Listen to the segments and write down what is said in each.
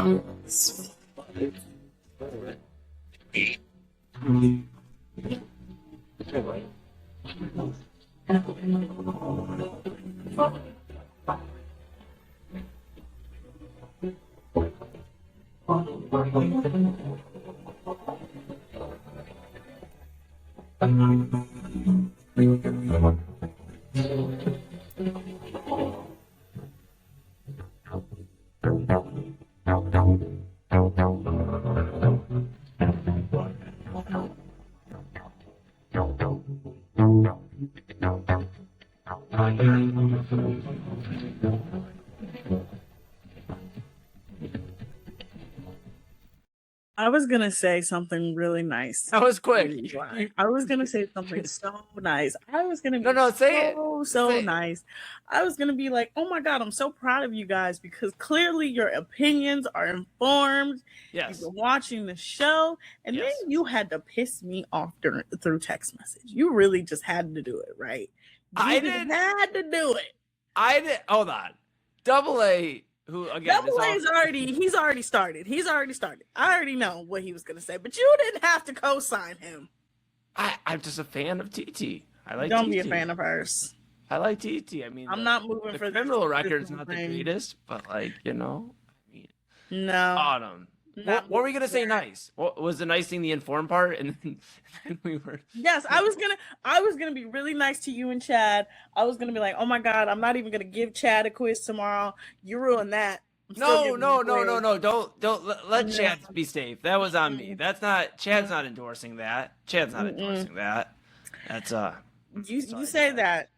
I was gonna say something really nice. That was quick. I was gonna say something so nice. I was gonna be say it. so nice. I was gonna be like, oh my God, I'm so proud of you guys because clearly your opinions are informed. Yes. You've been watching the show, and Yes. then you had to piss me off through text message. You really just had to do it, right? I had to do it. I did. Hold on. Double A. Who again? Double A's he's already started. I already know what he was gonna say, but you didn't have to co-sign him. I'm just a fan of TT. I like. Don't TT. be a fan of hers. I like TT. I mean, I'm not moving the for criminal record's not the greatest, but like I mean, no. Autumn. What were we gonna say? Nice. What was the nice thing? The informed part, and then we were. Yes, I was gonna be really nice to you and Chad. I was gonna be like, oh my God, I'm not even gonna give Chad a quiz tomorrow. You ruined that. No. Don't let Chad be safe. That was on me. That's not. Chad's not endorsing that. Chad's not endorsing that. That's You say that.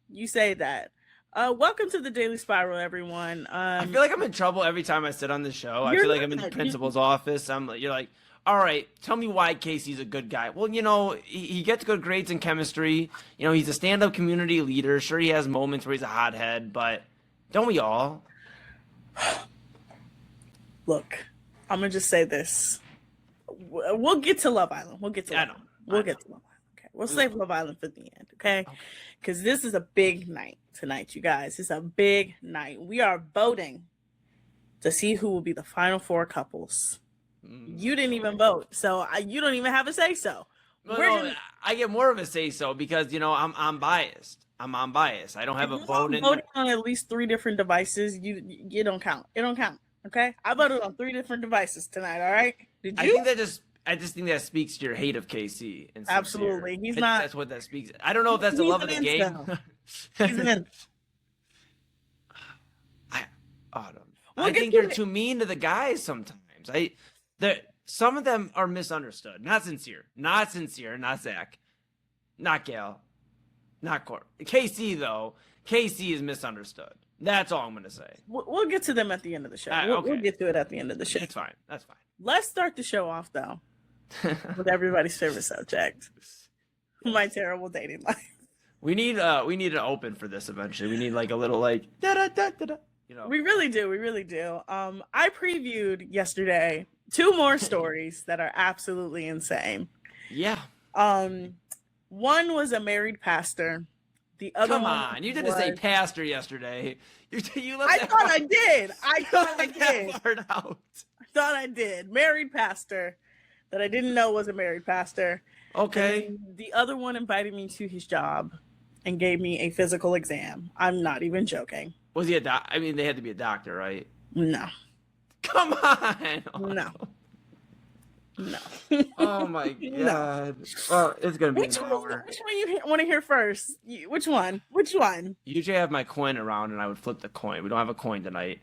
You say that. Welcome to the Daily Spiral, everyone. I feel like I'm in trouble every time I sit on the show. I feel like I'm in the principal's office. You're like, all right, tell me why Casey's a good guy. Well, he gets good grades in chemistry. He's a stand-up community leader. Sure, he has moments where he's a hothead, but don't we all? Look, I'm gonna just say this. We'll get to Love Island. We'll get to Love Island. We'll get to Love Island. Okay, we'll save Love Island for the end. Okay, because this is a big night tonight, you guys. It's a big night. We are voting to see who will be the final 4 couples. You didn't even vote, so you don't even have a say so. No, I get more of a say so because I'm biased. I'm unbiased. I don't have a vote in. Voting on at least 3 different devices. You don't count. It don't count. Okay, I voted on 3 different devices tonight. All right. Did you? I just think that speaks to your hate of KC. Absolutely, he's not. That's what that speaks. I don't know if that's the love of the game. He's in. Autumn. I think you're too mean to the guys sometimes. Some of them are misunderstood. Not sincere. Not Zach. Not Gail. Not Court. KC though. KC is misunderstood. That's all I'm gonna say. We'll get to them at the end of the show. We'll get to it at the end of the show. That's fine. Let's start the show off though with everybody's favorite subject: my terrible dating life. We need an open for this eventually. We need like a little like da da da da da. We really do. I previewed yesterday 2 more stories that are absolutely insane. Yeah. One was a married pastor. The other Come on, you didn't say pastor yesterday. You left I thought I did. I thought I did. That part out. I thought I did. Married pastor that I didn't know was a married pastor. Okay. The other one invited me to his job and gave me a physical exam. I'm not even joking. Was he a doc? I mean, they had to be a doctor, right? No. Come on. No. Oh my God. Well, it's gonna be an hour. Which one you want to hear first? Which one? Usually I have my coin around and I would flip the coin. We don't have a coin tonight.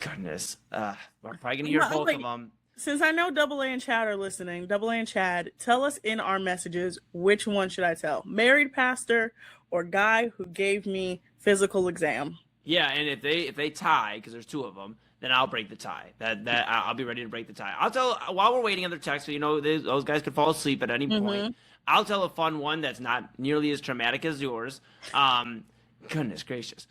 Goodness. We're probably gonna hear both of them. Since I know Double A and Chad are listening, Double A and Chad, tell us in our messages which one should I tell? Married pastor or guy who gave me physical exam? Yeah, and if they tie, because there's 2 of them, then I'll break the tie. That I'll be ready to break the tie. I'll tell while we're waiting on their text. So those guys could fall asleep at any point. I'll tell a fun one that's not nearly as traumatic as yours. Goodness gracious.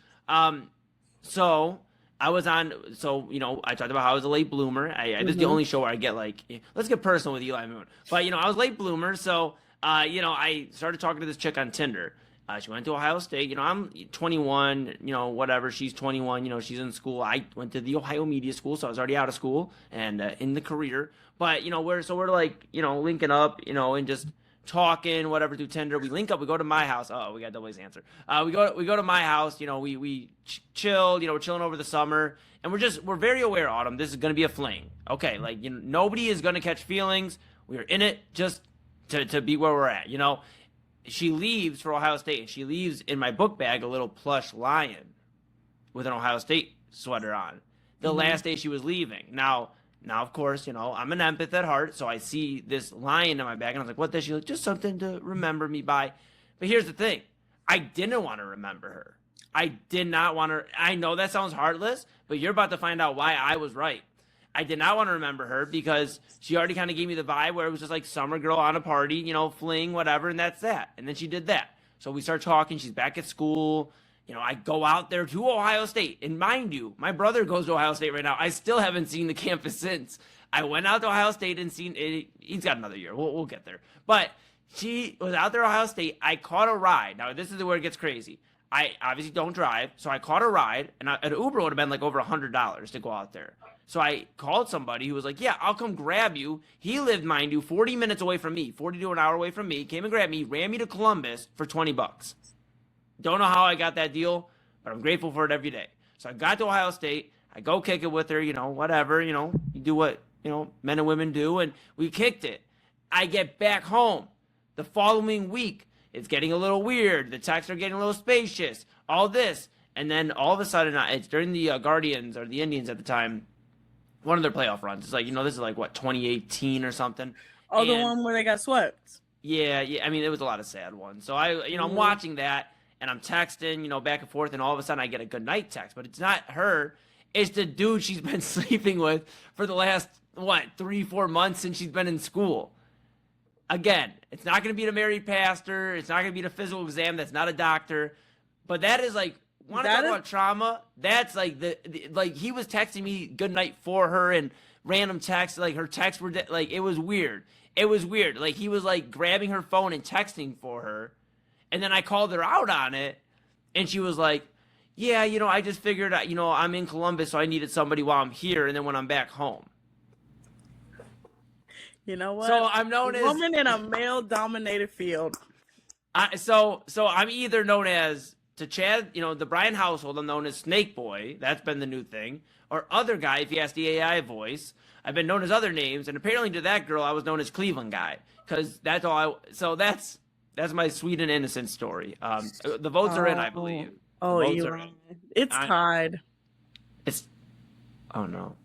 So I was on. So I talked about how I was a late bloomer. This is the only show where I get like, let's get personal with Eli Moon. But I was late bloomer. So I started talking to this chick on Tinder. She went to Ohio State. You know, I'm 21, you know, whatever. She's 21, you know, she's in school. I went to the Ohio Media School, so I was already out of school and in the career. But, you know, we're like, you know, linking up, you know, and just talking, whatever, through Tinder. We link up, we go to my house. Oh, we got Double's answer. We go to my house, you know, we chilled, you know, we're chilling over the summer. And we're very aware, Autumn, this is going to be a fling. Okay, like, you know, nobody is going to catch feelings. We're in it just to be where we're at, you know. She leaves for Ohio State, and she leaves in my book bag a little plush lion with an Ohio State sweater on. The last day she was leaving. Now, of course, you know, I'm an empath at heart, so I see this lion in my bag, and I was like, what the? She's like, just something to remember me by. But here's the thing. I didn't want to remember her. I did not want to. I know that sounds heartless, but you're about to find out why I was right. I did not want to remember her because she already kind of gave me the vibe where it was just like summer girl on a party, you know, fling, whatever, and that's that. And then she did that. So we start talking. She's back at school. You know, I go out there to Ohio State. And mind you, my brother goes to Ohio State right now. I still haven't seen the campus since. I went out to Ohio State and seen it. He's got another year. We'll get there. But she was out there at Ohio State. I caught a ride. Now, this is where it gets crazy. I obviously don't drive, so I caught a ride, and an Uber would have been like over $100 to go out there. So I called somebody who was like, yeah, I'll come grab you. He lived, mind you, 40 minutes away from me, 40 to an hour away from me, came and grabbed me, ran me to Columbus for $20. Don't know how I got that deal, but I'm grateful for it every day. So I got to Ohio State. I go kick it with her, you know, whatever, you know, you do what, you know, men and women do, and we kicked it. I get back home the following week. It's getting a little weird. The texts are getting a little spacious. All this. And then all of a sudden, it's during the Guardians or the Indians at the time, one of their playoff runs. It's like, you know, this is like, what, 2018 or something? Oh, and the one where they got swept. Yeah. I mean, it was a lot of sad ones. So I'm watching that, and I'm texting, you know, back and forth, and all of a sudden I get a good night text. But it's not her. It's the dude she's been sleeping with for the last, 3-4 months since she's been in school. Again, it's not going to be the married pastor. It's not going to be the physical exam. That's not a doctor. But that is like, want to talk about trauma? That's like like he was texting me good night for her and random texts. Like her texts were like, it was weird. It was weird. Like he was like grabbing her phone and texting for her. And then I called her out on it. And she was like, yeah, you know, I just figured, you know, I'm in Columbus, so I needed somebody while I'm here. And then when I'm back home. You know what? So I'm known as woman in a male-dominated field. So I'm either known as, to Chad, you know, the Brian household, I'm known as Snake Boy. That's been the new thing. Or other guy, if you ask the AI voice. I've been known as other names, and apparently to that girl, I was known as Cleveland Guy, because that's all. So that's my sweet and innocent story. The votes are in, I believe. It's tied. Oh no,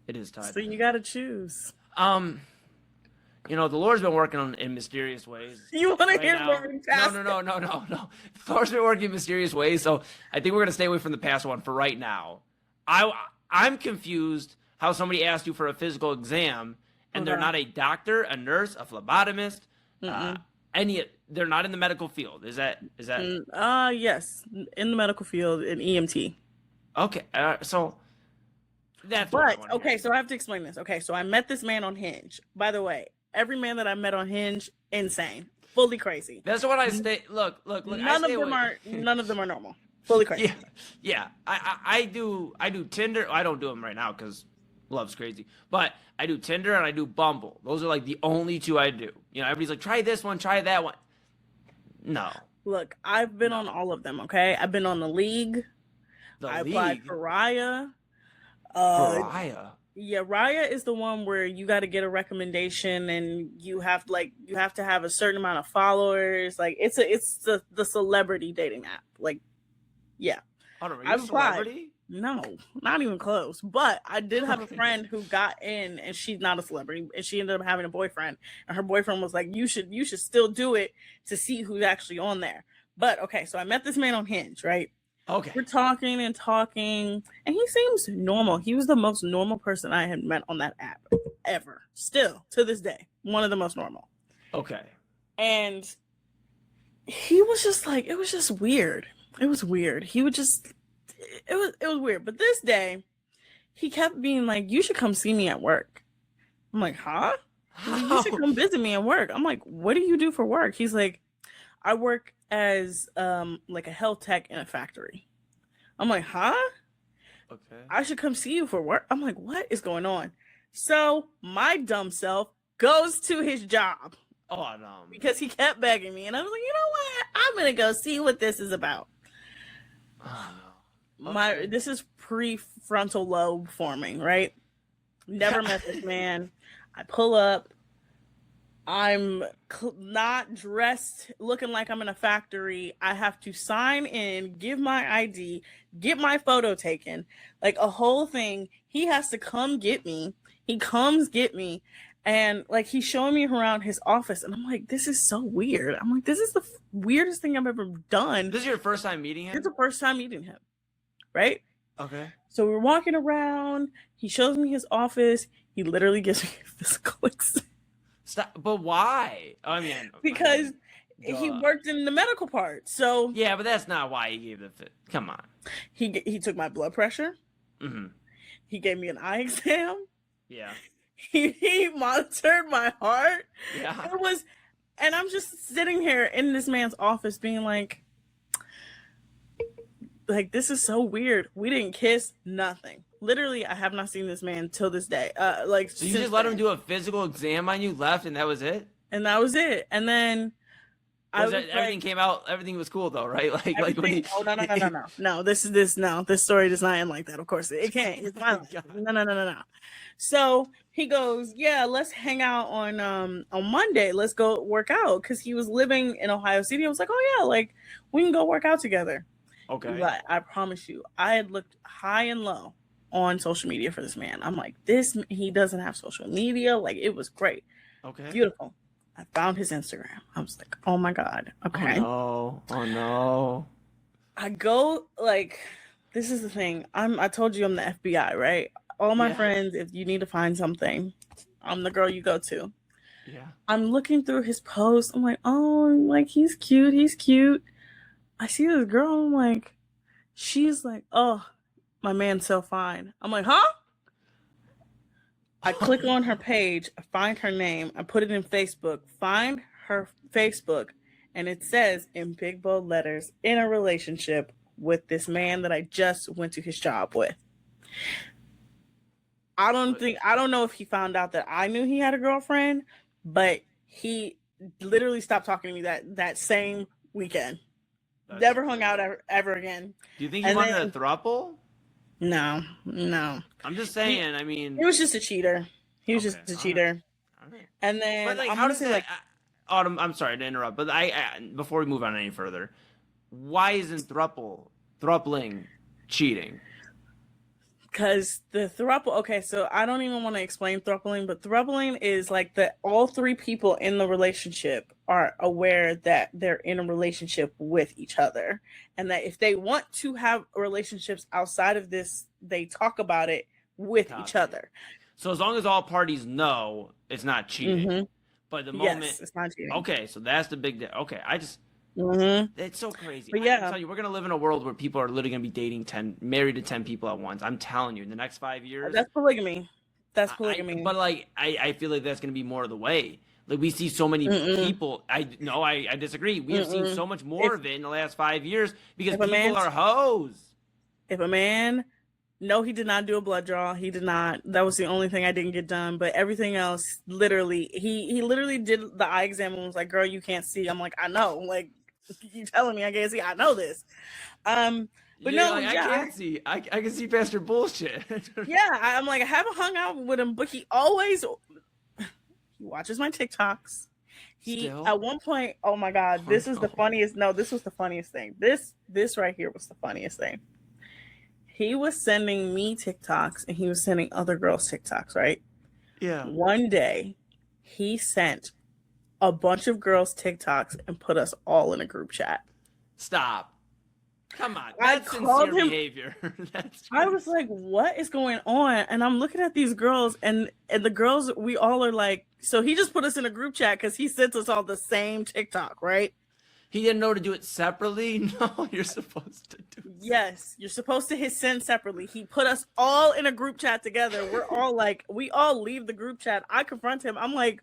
it is tied. So you got to choose. You know, the Lord's been working in mysterious ways. You want to hear more? No. The Lord's been working in mysterious ways, so I think we're going to stay away from the past one for right now. I'm confused how somebody asked you for a physical exam, and they're not a doctor, a nurse, a phlebotomist, they're not in the medical field. Is that? Yes, in the medical field, in EMT. Okay, so... Okay, so I have to explain this. Okay, so I met this man on Hinge. By the way, every man that I met on Hinge, insane, fully crazy. That's what I say. Look. None of them are normal. Fully crazy. Yeah. I do Tinder. I don't do them right now because love's crazy. But I do Tinder and I do Bumble. Those are like the only two I do. You know, everybody's like, try this one, try that one. No. Look, I've been on all of them. Okay, I've been on the League. I applied for Raya. Raya. Yeah, Raya is the one where you got to get a recommendation and you have to have a certain amount of followers. Like it's the celebrity dating app. Like, yeah. I've applied. No, not even close. But I did have a friend who got in, and she's not a celebrity, and she ended up having a boyfriend. And her boyfriend was like, "You should still do it to see who's actually on there." But okay, so I met this man on Hinge, right? Okay. We're talking, and he seems normal. He was the most normal person I had met on that app ever. Still, to this day, one of the most normal. Okay. And he was just like, it was just weird. It was weird. He would just, it was weird. But this day, he kept being like, you should come see me at work. I'm like, huh? You should come visit me at work. I'm like, what do you do for work? He's like, I work as like a health tech in a factory. I'm like, huh? Okay. I should come see you for work. I'm like, what is going on? So my dumb self goes to his job. Oh no. Because he kept begging me, and I was like, you know what? I'm gonna go see what this is about. Oh no. Okay. This is prefrontal lobe forming, right? Never met this man. I pull up. I'm not dressed looking like I'm in a factory. I have to sign in, give my ID, get my photo taken, like a whole thing. He has to come get me. He comes get me. And like he's showing me around his office, and I'm like, this is so weird. I'm like, this is the weirdest thing I've ever done. This is your first time meeting him? It's the first time meeting him, right? Okay. So we're walking around. He shows me his office. He literally gives me a physical exam. Stop. But why? I mean, because he worked in the medical part. So yeah, but that's not why he gave the fit. Come on. He took my blood pressure. Mm-hmm. He gave me an eye exam. Yeah. He monitored my heart. Yeah. It was, and I'm just sitting here in this man's office being like, this is so weird. We didn't kiss, nothing. Literally, I have not seen this man till this day. So you just let him do a physical exam on you, left, and that was it? And that was it. And then everything came out. Everything was cool though, right? Like when he... Oh no. This story does not end like that. Of course, it can't. It's my life. No. So he goes, yeah, let's hang out on Monday. Let's go work out because he was living in Ohio City. I was like, oh yeah, like we can go work out together. Okay. But I promise you, I had looked high and low on social media for this man. I'm like, he doesn't have social media. Like it was great. Okay. Beautiful. I found his Instagram. I was like, oh my God. Okay. Oh no. I go this is the thing. I told you I'm the FBI, right? All my friends, if you need to find something, I'm the girl you go to. Yeah. I'm looking through his posts. I'm like, oh, like he's cute. I see this girl. I'm like, she's like, oh, my man's so fine. I'm like, huh? I click on her page, I find her name, I put it in Facebook, find her Facebook, and it says in big bold letters, in a relationship with this man that I just went to his job with. I don't know if he found out that I knew he had a girlfriend, but he literally stopped talking to me that same weekend. Never hung out ever again. Do you think he wanted a throuple? No. I'm just saying. I mean, he was just a cheater. He was just a cheater. All right. And then, but like, how does it? Autumn, I'm sorry to interrupt, but before we move on any further, why isn't throupling cheating? Because the throuple. Okay, so I don't even want to explain throupling, but throupling is like all three people in the relationship are aware that they're in a relationship with each other, and that if they want to have relationships outside of this, they talk about it with each other. So as long as all parties know, it's not cheating. Mm-hmm. But the moment it's not cheating. Okay, so that's the big. Okay, I just. Mm-hmm. It's so crazy. But yeah, I'm telling you, we're gonna live in a world where people are literally gonna be dating married to 10 people at once. I'm telling you, in the next 5 years. That's polygamy. But like, I feel like that's gonna be more of the way. Like we see so many people. I disagree. We have seen so much more of it in the last 5 years because people are hoes. If a man, no, he did not do a blood draw. He did not. That was the only thing I didn't get done. But everything else, literally, he literally did the eye exam and was like, "Girl, you can't see." I'm like, "I know." Like, you telling me I can't see? I know this. But no, like, I can't see. I can see past your bullshit. Yeah, I'm like, I haven't hung out with him, but he always he watches my TikToks. At one point, oh my God, this is the funniest. No, this was the funniest thing. This right here was the funniest thing. He was sending me TikToks and he was sending other girls TikToks, right? Yeah. One day, he sent a bunch of girls TikToks and put us all in a group chat. Stop. Come on. That's sincere behavior. I was like, what is going on? And I'm looking at these girls and the girls, we all are like, so he just put us in a group chat because he sent us all the same TikTok, right? He didn't know to do it separately? No, you're supposed to do it. Yes, you're supposed to hit send separately. He put us all in a group chat together. We're all like, we all leave the group chat. I confront him. I'm like,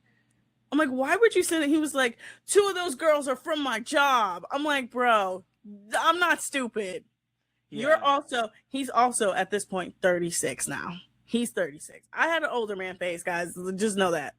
I'm like, why would you send it? He was like, 2 of those girls are from my job. I'm like, bro, I'm not stupid. Yeah. He's also at this point 36 now. He's 36. I had an older man phase, guys. Just know that.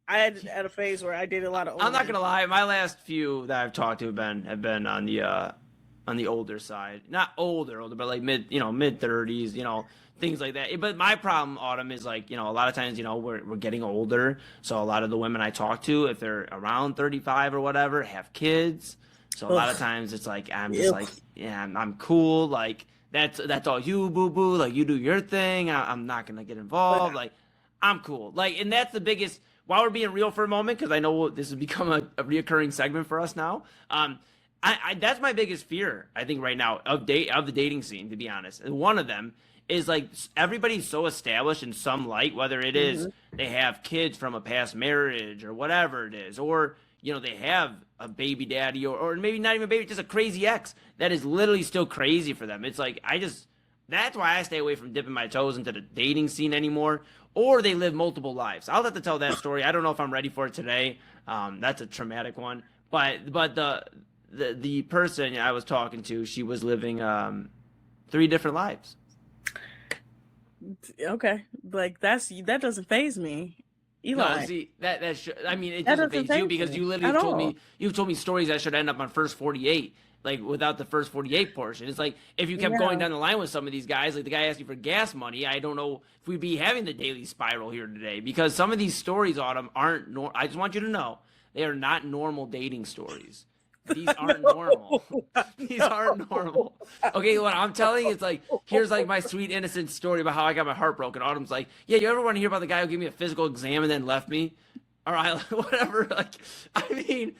I had a phase where I dated a lot of older I'm not gonna lie, my last few that I've talked to have been on the older side. Not older, but like mid 30s, things like that. But my problem, Autumn, is like, a lot of times, we're getting older. So a lot of the women I talk to, if they're around 35 or whatever, have kids. So a lot of times it's like I'm just like, yeah, I'm cool. Like that's all you, boo boo. Like you do your thing. I'm not gonna get involved. Like I'm cool. Like, and that's the biggest. While we're being real for a moment, because I know this has become a reoccurring segment for us now. That's my biggest fear, I think, right now of the dating scene, to be honest. And one of them is like everybody's so established in some light, whether it is they have kids from a past marriage or whatever it is, or they have a baby daddy or maybe not even a baby, just a crazy ex that is literally still crazy for them. It's like that's why I stay away from dipping my toes into the dating scene anymore. Or they live multiple lives. I'll have to tell that story. I don't know if I'm ready for it today. That's a traumatic one. But the person I was talking to, she was living 3 different lives. Okay, like that doesn't faze me. Eli. No, see I mean, it doesn't faze you because you literally told me stories that should end up on first 48. Like without the first 48 portion. It's like if you kept going down the line with some of these guys, like the guy asked you for gas money, I don't know if we'd be having the daily spiral here today, because some of these stories, Autumn, aren't I just want you to know they are not normal dating stories. These aren't normal. These aren't normal. Okay, what I'm telling you, it's like, here's like my sweet innocent story about how I got my heart broken. Autumn's like, yeah, you ever want to hear about the guy who gave me a physical exam and then left me? Or whatever. Like, I mean,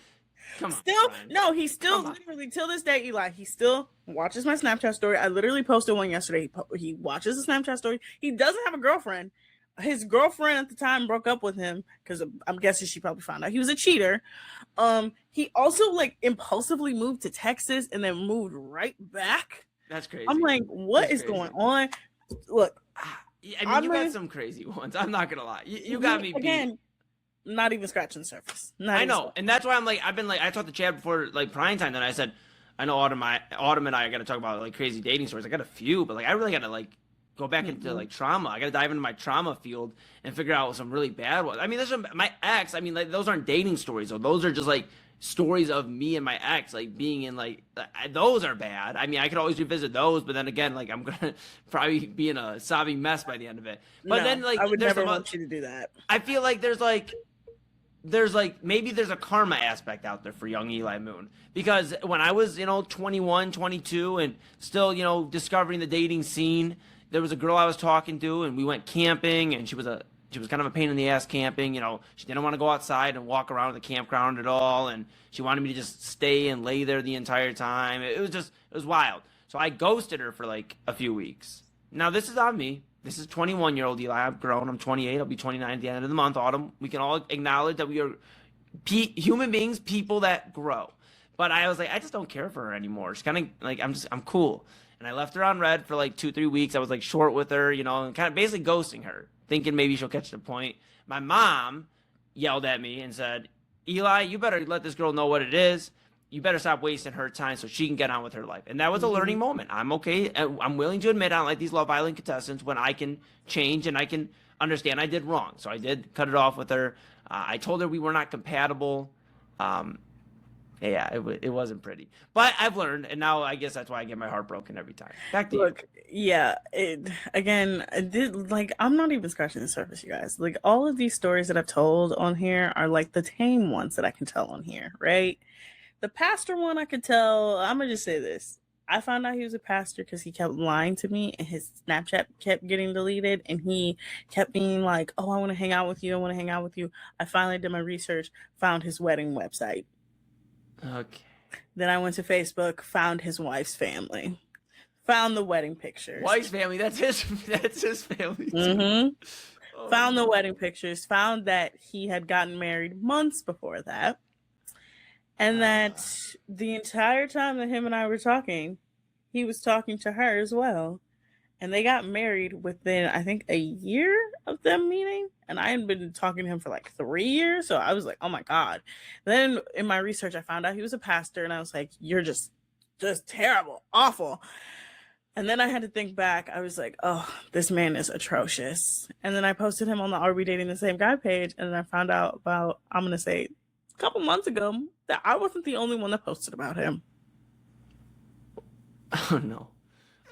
come on. Still, no, he still literally till this day, Eli, he still watches my Snapchat story. I literally posted one yesterday. He watches the Snapchat story. He doesn't have a girlfriend. His girlfriend at the time broke up with him because I'm guessing she probably found out he was a cheater. He also like impulsively moved to Texas and then moved right back. That's crazy. I'm like, what is going on? Look, I mean, you got some crazy ones. I'm not gonna lie. You got me beat. Not even scratching the surface. I know, and that's why I talked to Chad before like prime time, and I said, I know Autumn and I got to talk about like crazy dating stories. I got a few, but like I really got to like go back into like trauma. I got to dive into my trauma field and figure out some really bad ones. I mean, my ex. I mean, like those aren't dating stories, though. Those are just like stories of me and my ex, like being in like those are bad. I mean, I could always revisit those, but then again, like I'm gonna probably be in a sobbing mess by the end of it. But then like I would never want you to do that. I feel like maybe there's a karma aspect out there for young Eli Moon, because when I was 21, 22 and still discovering the dating scene, there was a girl I was talking to and we went camping, and she was kind of a pain in the ass camping. She didn't want to go outside and walk around the campground at all, and she wanted me to just stay and lay there the entire time. It was wild. So I ghosted her for like a few weeks. Now this is on me. This is 21-year-old Eli. I've grown. I'm 28. I'll be 29 at the end of the month, Autumn. We can all acknowledge that we are human beings, people that grow. But I was like, I just don't care for her anymore. She's kind of like, I'm cool. And I left her on red for like 2-3 weeks. I was like short with her, and kind of basically ghosting her, thinking maybe she'll catch the point. My mom yelled at me and said, Eli, you better let this girl know what it is. You better stop wasting her time so she can get on with her life. And that was a learning moment. I'm okay. I'm willing to admit I don't like these Love Island contestants when I can change and I can understand I did wrong. So I did cut it off with her. I told her we were not compatible. It wasn't pretty. But I've learned, and now I guess that's why I get my heart broken every time. Back to you. Yeah. I'm not even scratching the surface, you guys. Like, all of these stories that I've told on here are like the tame ones that I can tell on here, right? The pastor one I could tell, I'm going to just say this. I found out he was a pastor because he kept lying to me, and his Snapchat kept getting deleted, and he kept being like, oh, I want to hang out with you. I want to hang out with you. I finally did my research, found his wedding website. Okay. Then I went to Facebook, found his wife's family, found the wedding pictures. Wife's family? That's his family. Mm-hmm. Oh. Found the wedding pictures, found that he had gotten married months before that. And that the entire time that him and I were talking, he was talking to her as well. And they got married within, I think, a year of them meeting. And I had been talking to him for like 3 years. So I was like, oh my God. Then in my research, I found out he was a pastor. And I was like, you're just terrible, awful. And then I had to think back. I was like, oh, this man is atrocious. And then I posted him on the Are We Dating the Same Guy page. And then I found out about, I'm going to say, a couple months ago that I wasn't the only one that posted about him. Oh, no.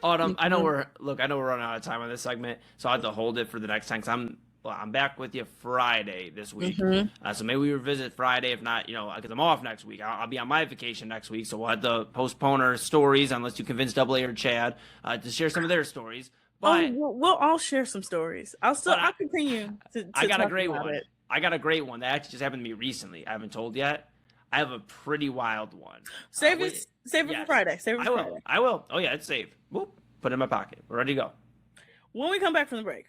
Autumn, I know we're running out of time on this segment, so I have to hold it for the next time. Cause I'm back with you Friday this week, so maybe we revisit Friday. If not, because I'm off next week. I'll be on my vacation next week, so we'll have to postpone our stories unless you convince AA or Chad to share some of their stories. But we'll all share some stories. I'll continue to I got talk a great about one. It. I got a great one that actually just happened to me recently. I haven't told yet. I have a pretty wild one. Save it for Friday. I will. Oh, yeah, it's saved. Whoop. Put it in my pocket. We're ready to go. When we come back from the break,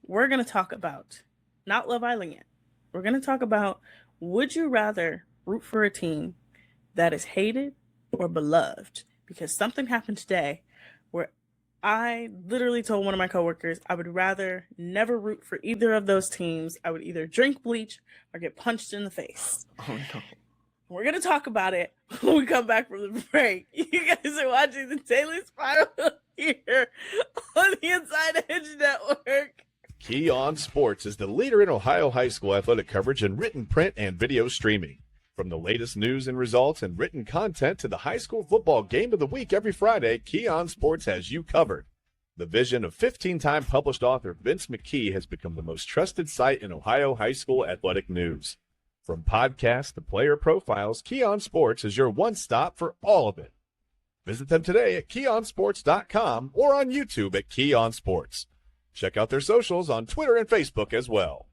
we're going to talk about, not Love Island yet. We're going to talk about, would you rather root for a team that is hated or beloved? Because something happened today where I literally told one of my coworkers I would rather never root for either of those teams. I would either drink bleach or get punched in the face. Oh, no. We're going to talk about it when we come back from the break. You guys are watching the Daily Spiral here on the Inside Edge Network. Key On Sports is the leader in Ohio high school athletic coverage in written, print, and video streaming. From the latest news and results and written content to the high school football game of the week every Friday, Key On Sports has you covered. The vision of 15-time published author Vince McKee has become the most trusted site in Ohio high school athletic news. From podcasts to player profiles, Key On Sports is your one stop for all of it. Visit them today at keyonsports.com or on YouTube at Key On Sports. Check out their socials on Twitter and Facebook as well.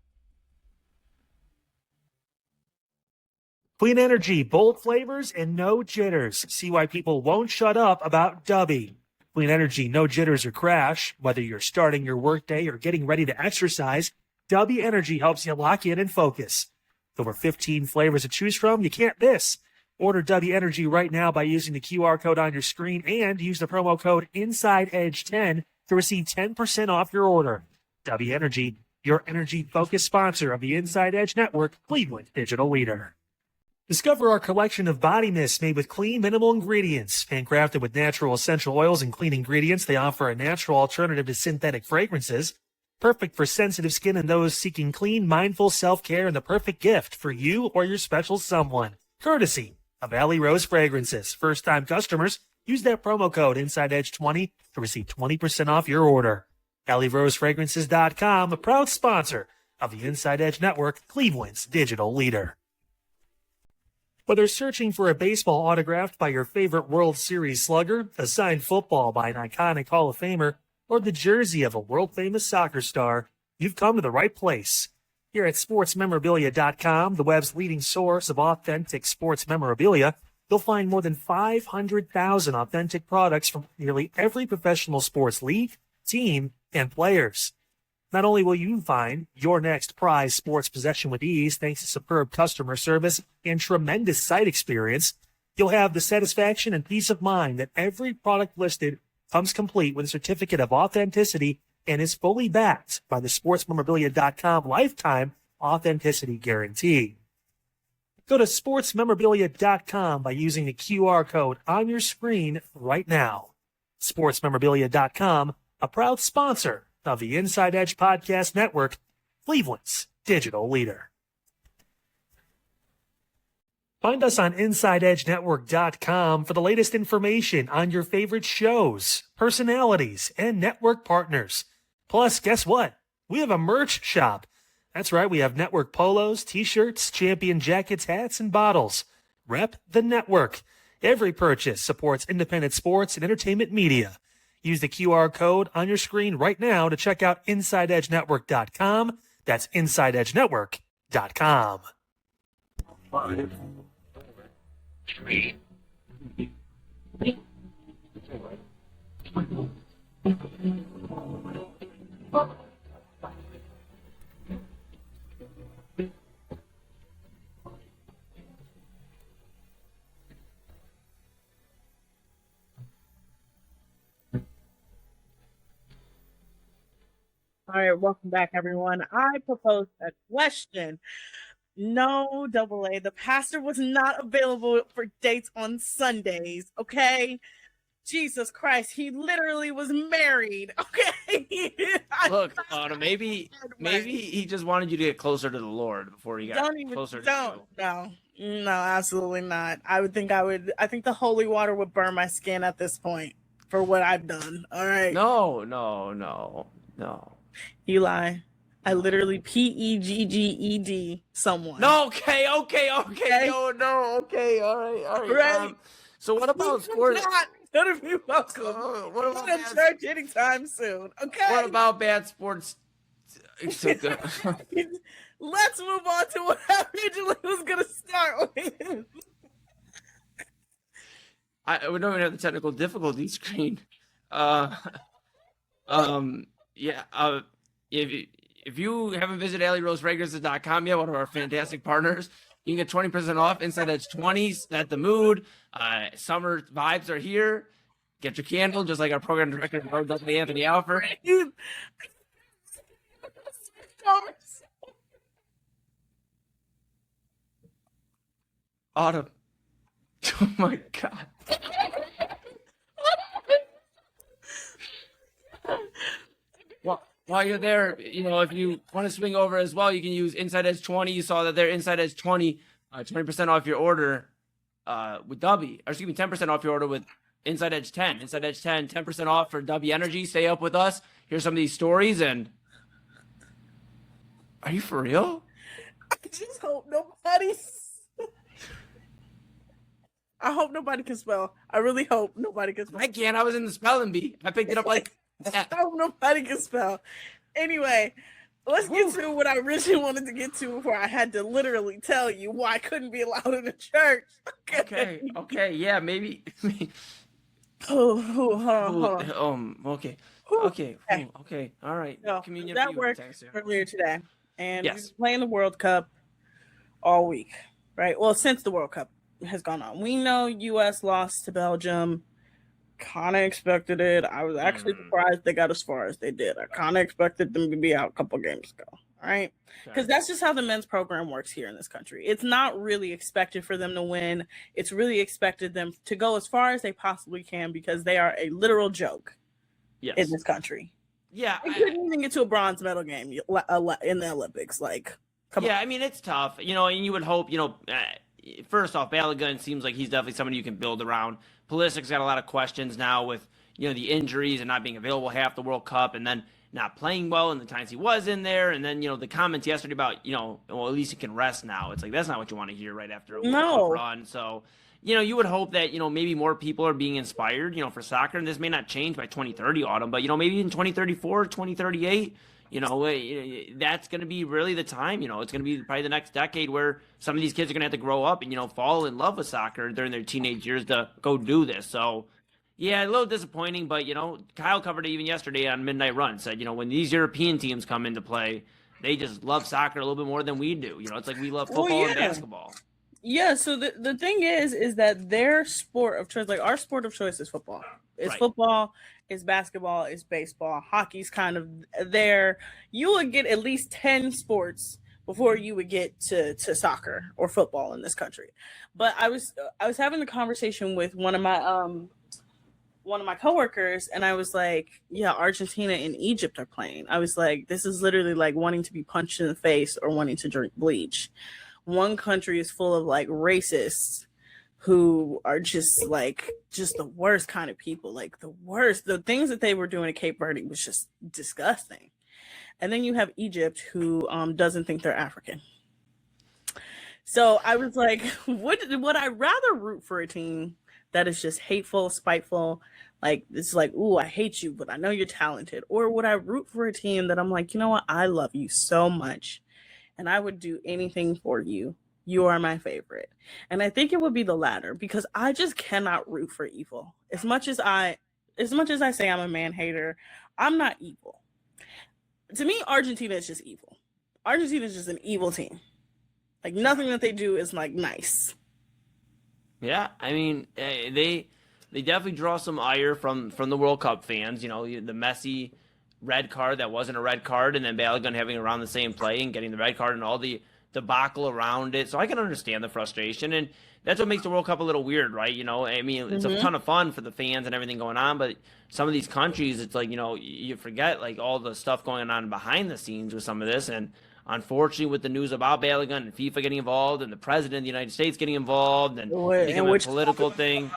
Clean energy, bold flavors, and no jitters. See why people won't shut up about Dubby. Clean energy, no jitters or crash. Whether you're starting your workday or getting ready to exercise, Dubby Energy helps you lock in and focus. With over 15 flavors to choose from, you can't miss. Order Dubby Energy right now by using the QR code on your screen and use the promo code INSIDEEDGE10 to receive 10% off your order. Dubby Energy, your energy-focused sponsor of the Inside Edge Network, Cleveland digital leader. Discover our collection of body mists made with clean, minimal ingredients. Handcrafted with natural essential oils and clean ingredients, they offer a natural alternative to synthetic fragrances. Perfect for sensitive skin and those seeking clean, mindful self-care, and the perfect gift for you or your special someone. Courtesy of Alley Rose Fragrances. First-time customers, use that promo code INSIDEEDGE20 to receive 20% off your order. AlleyRoseFragrances.com, a proud sponsor of the Inside Edge Network, Cleveland's digital leader. Whether searching for a baseball autographed by your favorite World Series slugger, a signed football by an iconic Hall of Famer, or the jersey of a world-famous soccer star, you've come to the right place. Here at SportsMemorabilia.com, the web's leading source of authentic sports memorabilia, you'll find more than 500,000 authentic products from nearly every professional sports league, team, and players. Not only will you find your next prized sports possession with ease thanks to superb customer service and tremendous site experience, you'll have the satisfaction and peace of mind that every product listed comes complete with a certificate of authenticity and is fully backed by the SportsMemorabilia.com lifetime authenticity guarantee. Go to SportsMemorabilia.com by using the QR code on your screen right now. SportsMemorabilia.com, a proud sponsor of the Inside Edge Podcast Network, Cleveland's digital leader. Find us on InsideEdgeNetwork.com for the latest information on your favorite shows, personalities, and network partners. Plus, guess what? We have a merch shop. That's right, we have network polos, t-shirts, champion jackets, hats, and bottles. Rep the network. Every purchase supports independent sports and entertainment media. Use the QR code on your screen right now to check out InsideEdgeNetwork.com. That's InsideEdgeNetwork.com. 5, 3, 2, All right, welcome back, everyone. I proposed a question. No, double A. The pastor was not available for dates on Sundays. Okay. Jesus Christ, he literally was married. Okay. Look, Autumn, maybe he just wanted you to get closer to the Lord before he got closer to you. No, absolutely not. I think the holy water would burn my skin at this point for what I've done. All right. No. Eli, I literally PEGGED someone. No, okay. No, okay, all right. Right. So what about sports? Gonna be welcome. What about church anytime soon? Okay. What about bad sports? Let's move on to what I originally was gonna start with. We don't even have the technical difficulty screen. If you haven't visited AlleyRoseFragrances.com yet, one of our fantastic partners, you can get 20% off Inside Edge 20s at the mood. Summer vibes are here. Get your candle, just like our program director, Dr. Anthony Alford. Autumn. Oh my God. While you're there, if you want to swing over as well, you can use Inside Edge 20. You saw that there, Inside Edge 20, 20% off your order with W. Or excuse me, 10% off your order with Inside Edge 10. Inside Edge 10, 10% off for W Energy. Stay up with us. Here's some of these stories. And are you for real? I just hope I hope nobody can spell. I really hope nobody can spell. I can't. I was in the spelling bee. I picked it up like that. I hope nobody can spell. Anyway, let's get to what I originally wanted to get to before I had to literally tell you why I couldn't be allowed in the church. Okay. Yeah, maybe. Hold on. Okay. All right. So, Communion that worked earlier today. And we've been playing the World Cup all week, right? Well, since the World Cup has gone on. We know U.S. lost to Belgium. Kind of expected it. I was actually surprised they got as far as they did. I kind of expected them to be out a couple games ago. All right. Because that's just how the men's program works here in this country. It's not really expected for them to win. It's really expected them to go as far as they possibly can because they are a literal joke in this country. Yeah. They couldn't even get to a bronze medal game in the Olympics. Like, come on. I mean, it's tough, and you would hope, first off, Balogun seems like he's definitely somebody you can build around. Pulisic's got a lot of questions now with, the injuries and not being available half the World Cup and then not playing well in the times he was in there. And then, the comments yesterday about, well, at least he can rest now. It's like, that's not what you want to hear right after a World Cup run. So, you would hope that, maybe more people are being inspired, for soccer. And this may not change by 2030, Autumn, but, maybe in 2034, 2038, that's going to be really the time. It's going to be probably the next decade where some of these kids are going to have to grow up and, fall in love with soccer during their teenage years to go do this. So, yeah, a little disappointing, but, Kyle covered it even yesterday on Midnight Run. Said, when these European teams come into play, they just love soccer a little bit more than we do. It's like we love football and basketball. Yeah, so the thing is that their sport of choice, like our sport of choice is football. It's football, it's basketball, it's baseball. Hockey's kind of there. You would get at least 10 sports before you would get to soccer or football in this country. But I was having a conversation with one of my coworkers, and I was like, yeah, Argentina and Egypt are playing. I was like, this is literally like wanting to be punched in the face or wanting to drink bleach. One country is full of like racists who are just the worst kind of people, like the worst. The things that they were doing at Cape Verde was just disgusting. And then you have Egypt, who doesn't think they're African. So I was like, would I rather root for a team that is just hateful, spiteful, like it's like, ooh, I hate you, but I know you're talented? Or would I root for a team that I'm like, you know what, I love you so much and I would do anything for you. You are my favorite. And I think it would be the latter, because I just cannot root for evil. As much as I say I'm a man hater, I'm not evil. To me, Argentina is just evil. Argentina is just an evil team. Like nothing that they do is like nice. Yeah, I mean, they definitely draw some ire from the World Cup fans. The Messi red card that wasn't a red card, and then Balogun having around the same play and getting the red card and all the debacle around it. So I can understand the frustration, and that's what makes the World Cup a little weird, right? I mean, it's a ton of fun for the fans and everything going on, but some of these countries, it's like, you forget like all the stuff going on behind the scenes with some of this. And unfortunately, with the news about Balogun and FIFA getting involved and the president of the United States getting involved and becoming a political thing.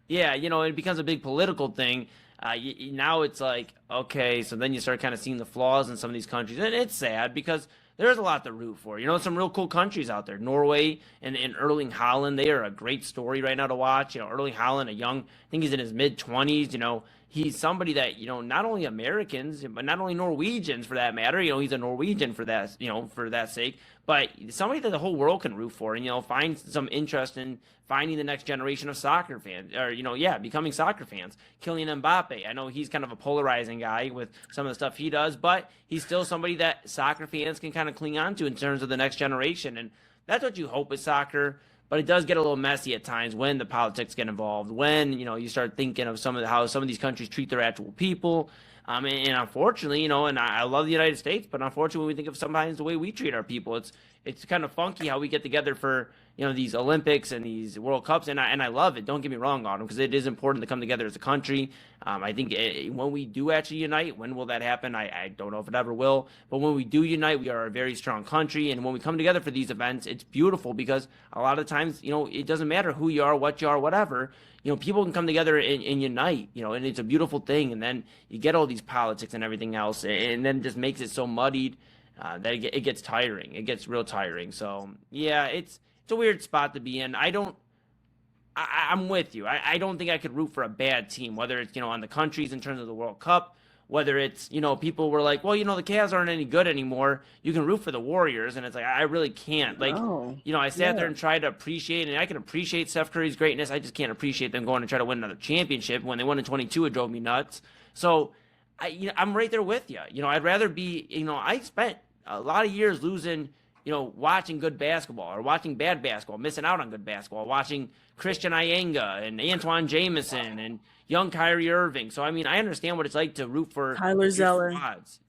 Yeah, it becomes a big political thing. Now it's like, okay, so then you start kind of seeing the flaws in some of these countries. And it's sad because there's a lot to root for. Some real cool countries out there. Norway and Erling Haaland, they are a great story right now to watch. Erling Haaland, I think he's in his mid-20s. He's somebody that, not only Americans, but not only Norwegians for that matter, he's a Norwegian for that, for that sake, but somebody that the whole world can root for and, find some interest in finding the next generation of soccer fans or, becoming soccer fans. Kylian Mbappe, I know he's kind of a polarizing guy with some of the stuff he does, but he's still somebody that soccer fans can kind of cling on to in terms of the next generation. And that's what you hope with soccer. But it does get a little messy at times when the politics get involved, when, you start thinking of how some of these countries treat their actual people. And unfortunately, and I love the United States, but unfortunately, when we think of sometimes the way we treat our people, it's kind of funky how we get together for, these Olympics and these World Cups. And I love it. Don't get me wrong, Autumn, because it is important to come together as a country. I think when we do actually unite, when will that happen? I don't know if it ever will. But when we do unite, we are a very strong country. And when we come together for these events, it's beautiful because a lot of times, it doesn't matter who you are, what you are, whatever. People can come together and unite, and it's a beautiful thing. And then you get all these politics and everything else, and then it just makes it so muddied that it gets tiring. It gets real tiring. So, yeah, it's a weird spot to be in. I'm with you. I don't think I could root for a bad team, whether it's, on the countries in terms of the World Cup, whether it's, people were like, well, the Cavs aren't any good anymore. You can root for the Warriors. And it's like, I really can't. Like, I sat there and tried to appreciate, and I can appreciate Steph Curry's greatness. I just can't appreciate them going to try to win another championship. When they won in 22, it drove me nuts. So I'm right there with you. I'd rather be, I spent a lot of years losing, watching good basketball or watching bad basketball, missing out on good basketball, watching Christian Iyenga and Antoine Jameson and young Kyrie Irving. So, I mean, I understand what it's like to root for Tyler Zeller.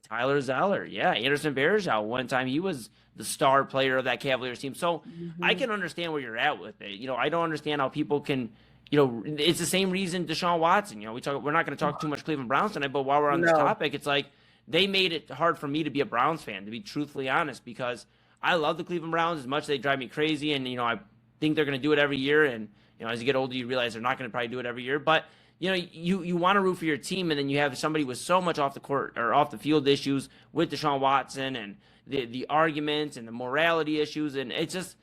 Tyler Zeller, yeah. Anderson Varejao, one time he was the star player of that Cavaliers team. So I can understand where you're at with it. I don't understand how people can, it's the same reason Deshaun Watson, we're not going to talk too much Cleveland Browns tonight, but while we're on this topic, it's like they made it hard for me to be a Browns fan, to be truthfully honest, because I love the Cleveland Browns as much as they drive me crazy. And, I think they're going to do it every year. And, as you get older, you realize they're not going to probably do it every year. But, you want to root for your team. And then you have somebody with so much off the court or off the field issues with Deshaun Watson and the arguments and the morality issues. And it's just,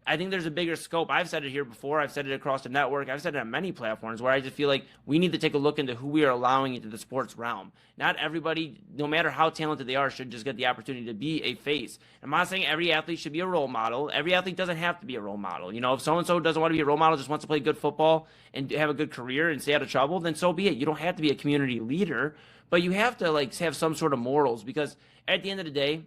I think there's a bigger scope. I've said it here before. I've said it across the network. I've said it on many platforms where I just feel like we need to take a look into who we are allowing into the sports realm. Not everybody, no matter how talented they are, should just get the opportunity to be a face. I'm not saying every athlete should be a role model. Every athlete doesn't have to be a role model. If so-and-so doesn't want to be a role model, just wants to play good football and have a good career and stay out of trouble, then so be it. You don't have to be a community leader, but you have to have some sort of morals, because at the end of the day,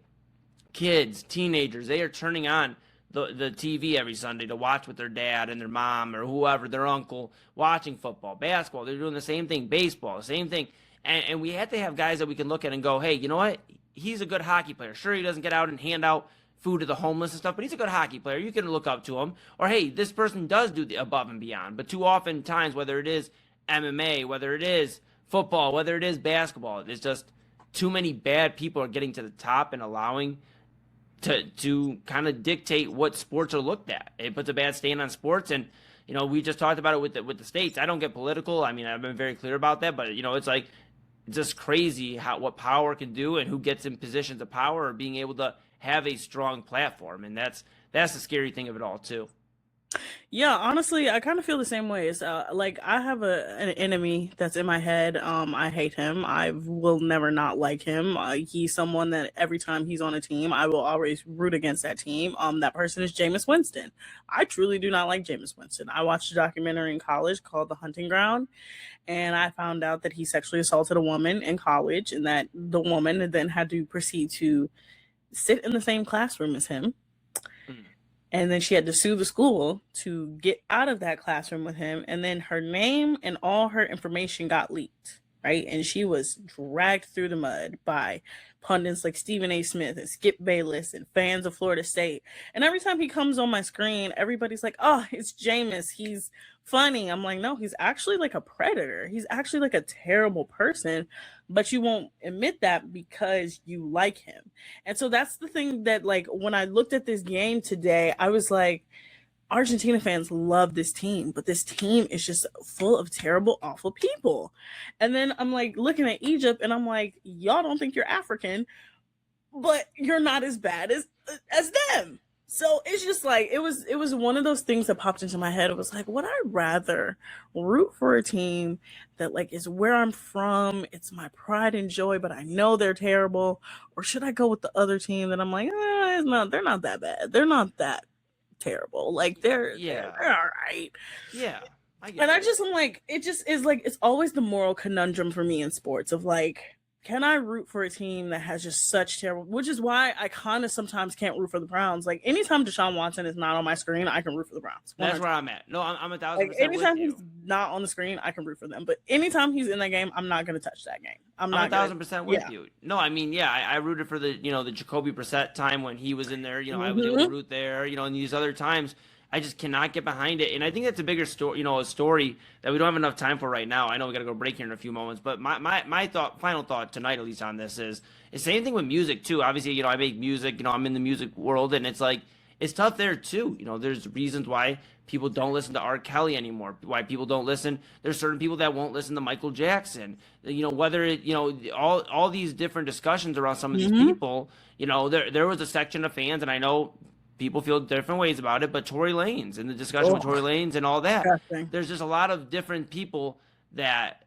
kids, teenagers, they are turning on the TV every Sunday to watch with their dad and their mom or whoever, their uncle, watching football, basketball. They're doing the same thing, baseball, the same thing. And we have to have guys that we can look at and go, hey, you know what? He's a good hockey player. Sure, he doesn't get out and hand out food to the homeless and stuff, but he's a good hockey player. You can look up to him. Or, hey, this person does do the above and beyond. But too often times, whether it is MMA, whether it is football, whether it is basketball, it's just too many bad people are getting to the top and allowing to kind of dictate what sports are looked at. It puts a bad stain on sports. And, we just talked about it with the states. I don't get political. I mean, I've been very clear about that, but it's like, it's just crazy what power can do and who gets in positions of power or being able to have a strong platform. And that's the scary thing of it all too. Yeah, honestly, I kind of feel the same way. It's like I have an enemy that's in my head. I hate him. I will never not like him. He's someone that every time he's on a team, I will always root against that team. That person is Jameis Winston. I truly do not like Jameis Winston. I watched a documentary in college called The Hunting Ground, and I found out that he sexually assaulted a woman in college, and that the woman then had to proceed to sit in the same classroom as him. And then she had to sue the school to get out of that classroom with him. And then her name and all her information got leaked. right? And she was dragged through the mud by pundits like Stephen A. Smith and Skip Bayless and fans of Florida State. And every time he comes on my screen, everybody's like, oh, it's Jameis. He's funny. I'm like, no, he's actually like a predator. He's actually like a terrible person, but you won't admit that because you like him. And so that's the thing that, like, when I looked at this game today, I was like, Argentina fans love this team, but this team is just full of terrible, awful people. And then I'm like looking at Egypt and I'm like, y'all don't think you're African, but you're not as bad as them. So it's just like it was one of those things that popped into my head. It was like, would I rather root for a team that like is where I'm from, it's my pride and joy, but I know they're terrible, or should I go with the other team that I'm like, they're not that bad. They're not that terrible. Like they're all right. Yeah. I'm like, it just is like, it's always the moral conundrum for me in sports of like, can I root for a team that has just such terrible, which is why I kind of sometimes can't root for the Browns. Like anytime Deshaun Watson is not on my screen, I can root for the Browns. 100%. That's where I'm at. No, I'm 1,000% like anytime with you. he's not on the screen, I can root for them. But anytime he's in that game, I'm not going to touch that game. I'm 1,000% with you. No, I mean, I rooted for the Jacoby Brissett time when he was in there. I was able to root there. And these other times, I just cannot get behind it. And I think that's a bigger story, a story that we don't have enough time for right now. I know we got to go break here in a few moments, but my final thought tonight, at least on this, is the same thing with music too. Obviously, I make music, I'm in the music world, and it's like, it's tough there too. There's reasons why people don't listen to R. Kelly anymore, why people don't listen. There's certain people that won't listen to Michael Jackson. Whether it, all these different discussions around some of these people, there was a section of fans, and I know people feel different ways about it, but Tory Lanez and the discussion with Tory Lanez and all that, there's just a lot of different people that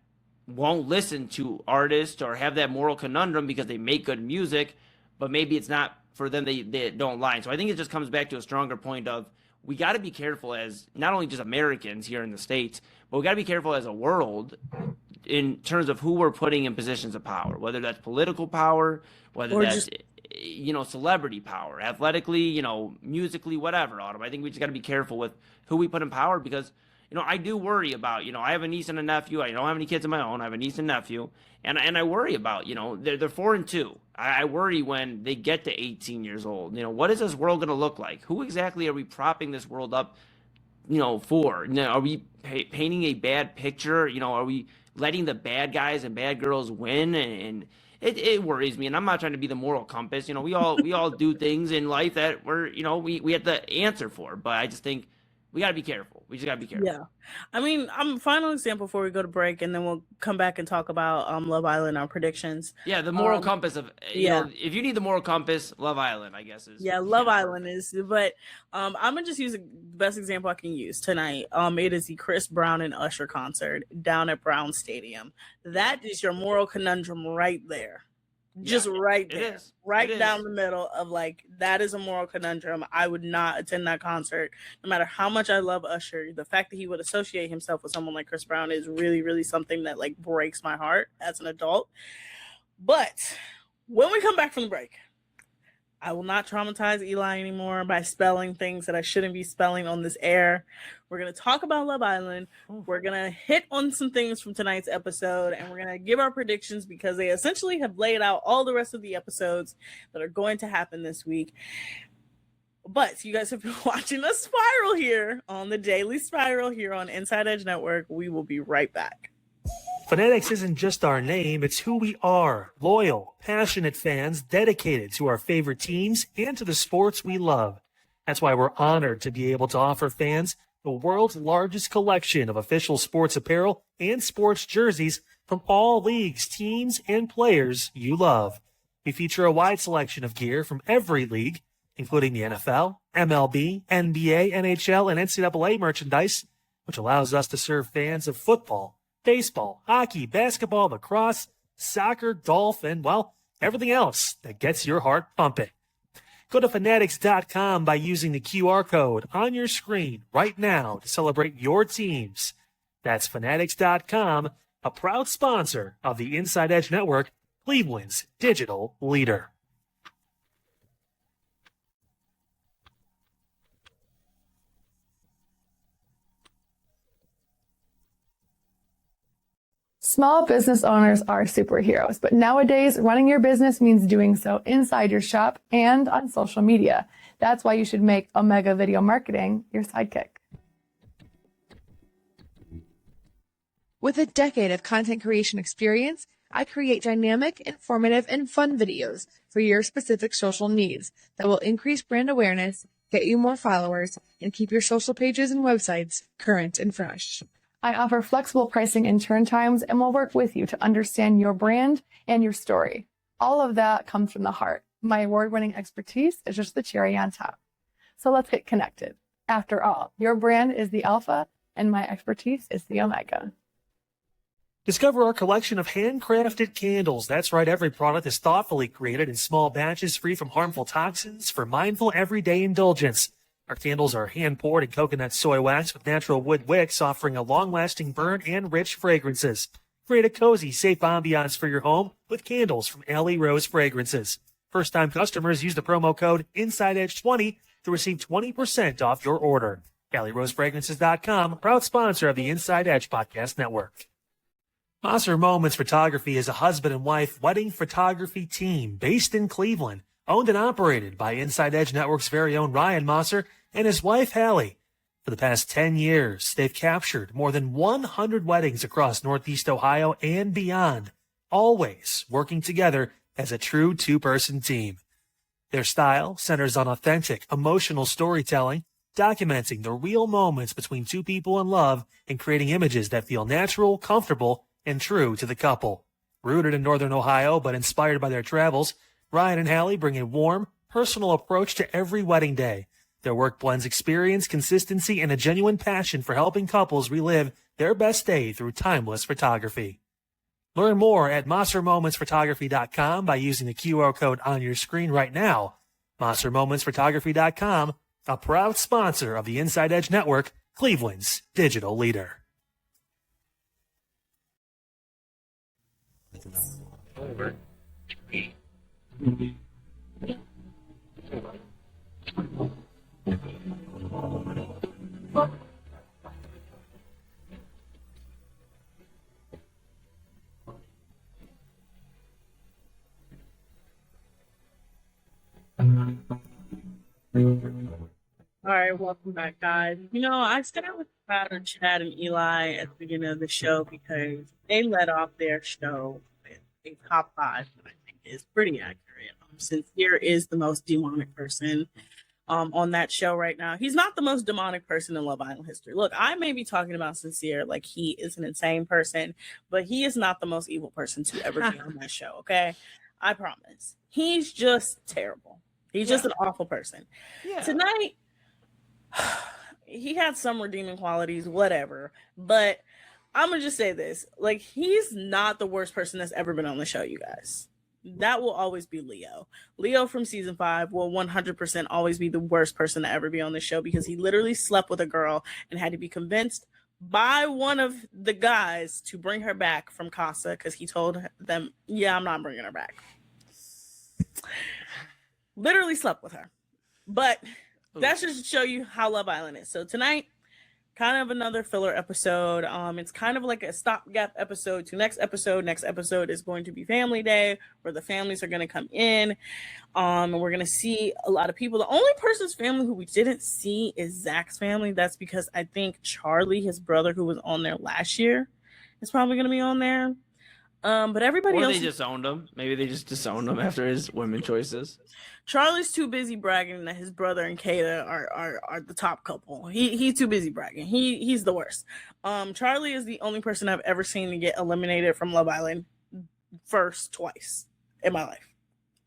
won't listen to artists or have that moral conundrum because they make good music, but maybe it's not for them, they don't lie. So I think it just comes back to a stronger point of we got to be careful as not only just Americans here in the States, but we got to be careful as a world in terms of who we're putting in positions of power, whether that's political power, whether that's celebrity power, athletically, musically, whatever, Autumn. I think we just got to be careful with who we put in power because, I do worry about, I have a niece and a nephew. I don't have any kids of my own. I have a niece and nephew. And I worry about, they're 4 and 2. I worry when they get to 18 years old. What is this world going to look like? Who exactly are we propping this world up, for? Are we painting a bad picture? Are we letting the bad guys and bad girls win? And it worries me. And I'm not trying to be the moral compass. We all do things in life that we have to answer for. But I just think we got to be careful. We just got to be careful. Yeah. I mean, final example before we go to break, and then we'll come back and talk about Love Island, our predictions. Yeah, the moral compass of, if you need the moral compass, Love Island, I guess, is. Yeah, Love Island is, but I'm going to just use the best example I can use tonight. It is the Chris Brown and Usher concert down at Brown Stadium. That is your moral conundrum right there. Just right there, right down the middle of like, that is a moral conundrum. I would not attend that concert, no matter how much I love Usher. The fact that he would associate himself with someone like Chris Brown is really, really something that like breaks my heart as an adult. But when we come back from the break, I will not traumatize Eli anymore by spelling things that I shouldn't be spelling on this air. We're going to talk about Love Island. We're going to hit on some things from tonight's episode, and we're going to give our predictions because they essentially have laid out all the rest of the episodes that are going to happen this week. But you guys have been watching us spiral here on the Daily Spiral here on Inside Edge Network. We will be right back. Fanatics isn't just our name, it's who we are. Loyal, passionate fans dedicated to our favorite teams and to the sports we love. That's why we're honored to be able to offer fans the world's largest collection of official sports apparel and sports jerseys from all leagues, teams, and players you love. We feature a wide selection of gear from every league, including the NFL, MLB, NBA, NHL, and NCAA merchandise, which allows us to serve fans of football, baseball, hockey, basketball, lacrosse, soccer, golf, and, well, everything else that gets your heart pumping. Go to Fanatics.com by using the QR code on your screen right now to celebrate your teams. That's Fanatics.com, a proud sponsor of the Inside Edge Network, Cleveland's digital leader. Small business owners are superheroes, but nowadays running your business means doing so inside your shop and on social media. That's why you should make Omega Video Marketing your sidekick. With a decade of content creation experience, I create dynamic, informative, and fun videos for your specific social needs that will increase brand awareness, get you more followers, and keep your social pages and websites current and fresh. I offer flexible pricing and turn times and will work with you to understand your brand and your story. All of that comes from the heart. My award-winning expertise is just the cherry on top. So let's get connected. After all, your brand is the alpha and my expertise is the omega. Discover our collection of handcrafted candles. That's right, every product is thoughtfully created in small batches free from harmful toxins for mindful everyday indulgence. Our candles are hand-poured in coconut soy wax with natural wood wicks, offering a long-lasting burn and rich fragrances. Create a cozy, safe ambiance for your home with candles from Alley Rose Fragrances. First-time customers use the promo code InsideEdge20 to receive 20% off your order. AlleyRoseFragrances.com, proud sponsor of the Inside Edge Podcast Network. Mosser Moments Photography is a husband and wife wedding photography team based in Cleveland, owned and operated by Inside Edge Network's very own Ryan Mosser and his wife, Hallie. For the past 10 years, they've captured more than 100 weddings across Northeast Ohio and beyond, always working together as a true two-person team. Their style centers on authentic, emotional storytelling, documenting the real moments between two people in love and creating images that feel natural, comfortable, and true to the couple. Rooted in Northern Ohio but inspired by their travels, Ryan and Hallie bring a warm, personal approach to every wedding day. Their work blends experience, consistency, and a genuine passion for helping couples relive their best day through timeless photography. Learn more at MosserMomentsPhotography.com by using the QR code on your screen right now. MosserMomentsPhotography.com, a proud sponsor of the Inside Edge Network, Cleveland's digital leader. Over. All right, welcome back, guys. I started with Crowder, Chad, and Eli at the beginning of the show because they led off their show with a top five that I think is pretty accurate. Sincere is the most demonic person on that show right now. He's not the most demonic person in Love Island history. Look, I may be talking about Sincere like he is an insane person, but he is not the most evil person to ever be on that show, okay? I promise. He's just terrible. He's just an awful person. Yeah. Tonight, he had some redeeming qualities, whatever. But I'm going to just say this. Like, he's not the worst person that's ever been on the show, you guys. That will always be Leo. Leo from season 5 will 100% always be the worst person to ever be on the show because he literally slept with a girl and had to be convinced by one of the guys to bring her back from Casa because he told them, yeah, I'm not bringing her back. Literally slept with her. But that's just to show you how Love Island is. So tonight, kind of another filler episode. It's kind of like a stopgap episode to next episode. Next episode is going to be Family Day, where the families are going to come in. And we're going to see a lot of people. The only person's family who we didn't see is Zach's family. That's because I think Charlie, his brother, who was on there last year, is probably going to be on there. But everybody else, they disowned him. Maybe they just disowned him after his women choices. Charlie's too busy bragging that his brother and Kayla are the top couple. He's too busy bragging. He's the worst. Charlie is the only person I've ever seen to get eliminated from Love Island twice in my life.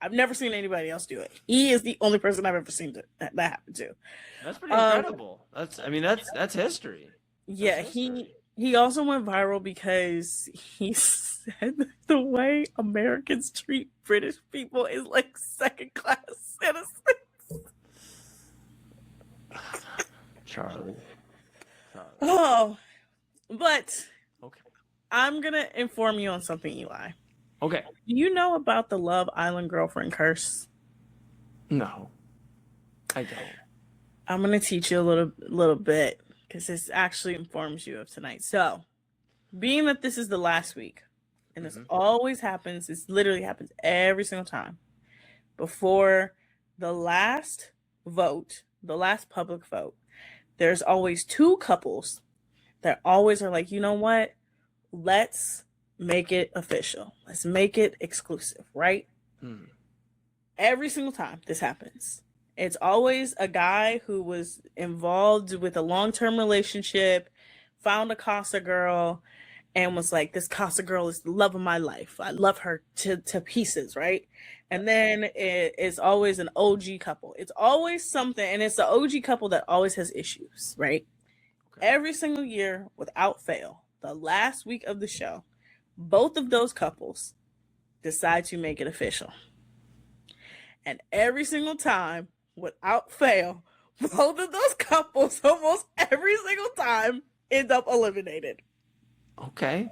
I've never seen anybody else do it. He is the only person I've ever seen that happen to. That's pretty incredible. That's history. Yeah, he also went viral because he said the way Americans treat British people is like second-class citizens. Charlie. Oh, but okay. I'm going to inform you on something, Eli. Okay. Do you know about the Love Island girlfriend curse? No, I don't. I'm going to teach you a little bit because this actually informs you of tonight. So, being that this is the last week, and this always happens, this literally happens every single time, before the last vote, the last public vote, there's always two couples that always are like, you know what? Let's make it official. Let's make it exclusive, right? Every single time this happens, it's always a guy who was involved with a long-term relationship, found a Casa girl, and was like, this Casa girl is the love of my life. I love her to pieces, right? And then it's always an OG couple. It's always something, and it's the OG couple that always has issues, right? Okay. Every single year, without fail, the last week of the show, both of those couples decide to make it official. And every single time, without fail, both of those couples, almost every single time, end up eliminated. Okay.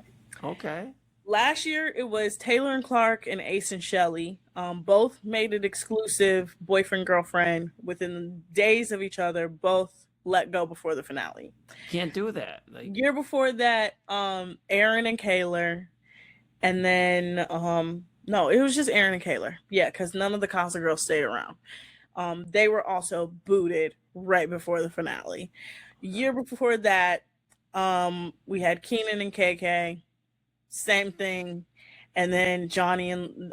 Last year, it was Taylor and Clark and Ace and Shelley. Both made it exclusive, boyfriend-girlfriend. Within days of each other, both let go before the finale. Can't do that. Year before that, Aaron and Kaylor. And then, no, it was just Aaron and Kaylor. Yeah, because none of the Casa girls stayed around. They were also booted right before the finale. Year before that, we had Keenan and KK. Same thing. And then Johnny and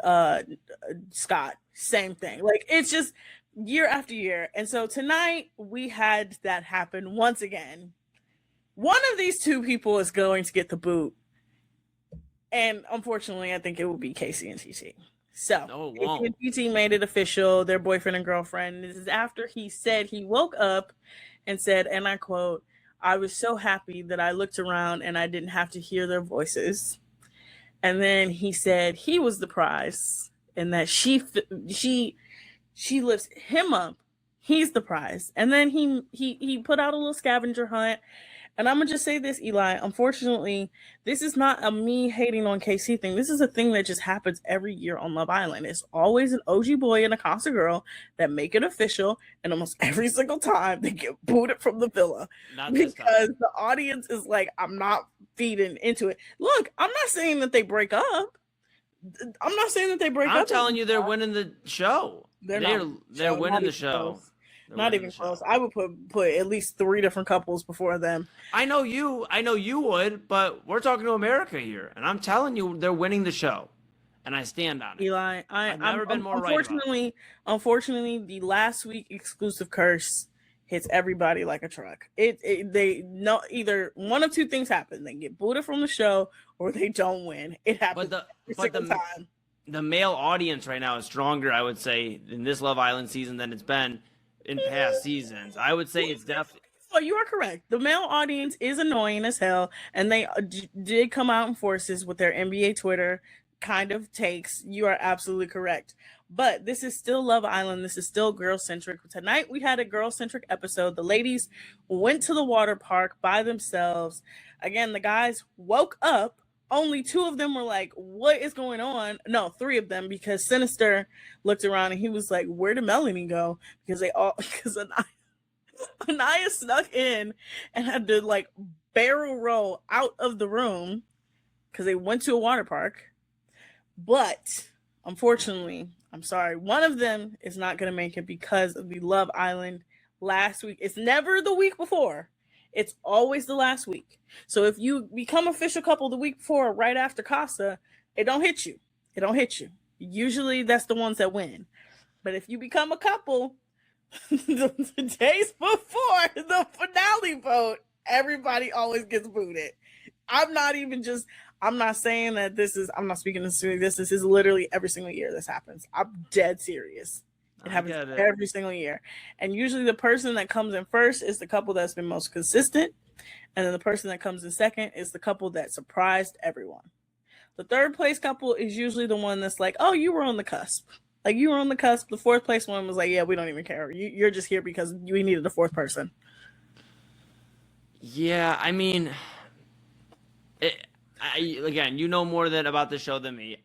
Scott, same thing. Like, it's just year after year. And so tonight we had that happen once again. One of these two people is going to get the boot. And unfortunately, I think it will be Casey and TT. So Casey and TT made it official, their boyfriend and girlfriend. This is after he said he woke up and said, and I quote, "I was so happy that I looked around and I didn't have to hear their voices." And then he said he was the prize and that she lifts him up. He's the prize. And then he put out a little scavenger hunt. And I'm going to just say this, Eli. Unfortunately, this is not a me hating on KC thing. This is a thing that just happens every year on Love Island. It's always an OG boy and a Casa girl that make it official. And almost every single time they get booted from the villa. Because the audience is like, I'm not feeding into it. Look, I'm not saying that they break up. I'm telling you, they're winning the show. They're winning the show. Not even close. I would put at least 3 different couples before them. I know you would, but we're talking to America here, and I'm telling you, they're winning the show, and I stand on it. I've never been more right. Unfortunately, the last week exclusive curse hits everybody like a truck. Either one of two things happen: they get booted from the show, or they don't win. It happens every single time. The male audience right now is stronger, I would say, in this Love Island season than it's been in past seasons. I would say it's definitely. Oh, you are correct. The male audience is annoying as hell, and they did come out in forces with their NBA Twitter kind of takes. You are absolutely correct. But this is still Love Island. This is still girl-centric. Tonight we had a girl-centric episode. The ladies went to the water park by themselves. Again, the guys woke up. Only 2 of them were like, what is going on? No, 3 of them, because Sinister looked around and he was like, where did Melanie go? Because Anaya snuck in and had to like barrel roll out of the room because they went to a water park. But unfortunately, I'm sorry, one of them is not going to make it because of the Love Island last week. It's never the week before. It's always the last week. So if you become official couple the week before, right after Casa, it don't hit you. Usually that's the ones that win. But if you become a couple the days before the finale vote, everybody always gets booted. I'm not saying that I'm not speaking this serious. This is literally every single year this happens. I'm dead serious. It happens every single year. And usually the person that comes in first is the couple that's been most consistent. And then the person that comes in second is the couple that surprised everyone. The third place couple is usually the one that's like, oh, you were on the cusp. Like, you were on the cusp. The fourth place one was like, yeah, we don't even care. You're just here because we needed a fourth person. Yeah, I mean, again, you know more about the show than me.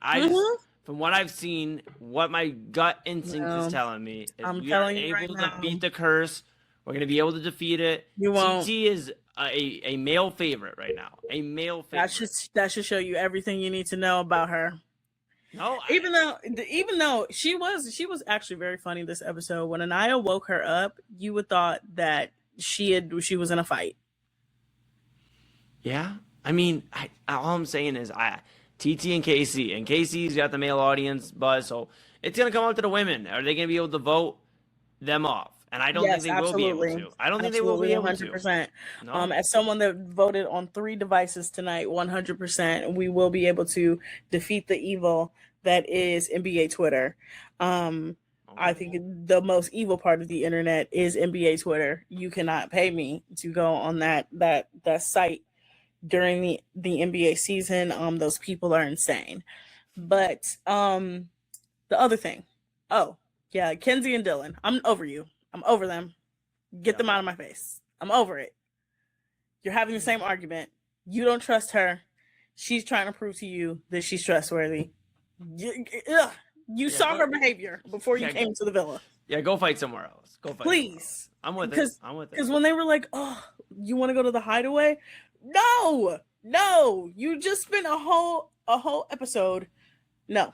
From what I've seen, what my gut instinct is telling me is we are able to beat the curse We're going to be able to defeat it. You won't. TT is a male favorite right now. A male favorite. That should show you everything you need to know about her. No, even though she was actually very funny this episode. When Anaya woke her up, you would thought that she was in a fight. Yeah, I mean, all I'm saying is TT and KC's got the male audience buzz, so it's gonna come up to the women. Are they gonna be able to vote them off? And I don't think they will be able to. I don't think they will be able 100%. to. No. As someone that voted on 3 devices tonight, 100%, we will be able to defeat the evil that is NBA Twitter. I think the most evil part of the internet is NBA Twitter. You cannot pay me to go on that site during the NBA season. Those people are insane. But the other thing, Kenzie and Dylan, I'm over you. I'm over them. Get them out of my face. I'm over it. You're having the same argument. You don't trust her. She's trying to prove to you that she's trustworthy. You saw her behavior before you came to the villa. Yeah, go fight somewhere else. Go fight. Please. I'm with it. Because when they were like, "Oh, you want to go to the hideaway?" No. You just spent a whole episode. No.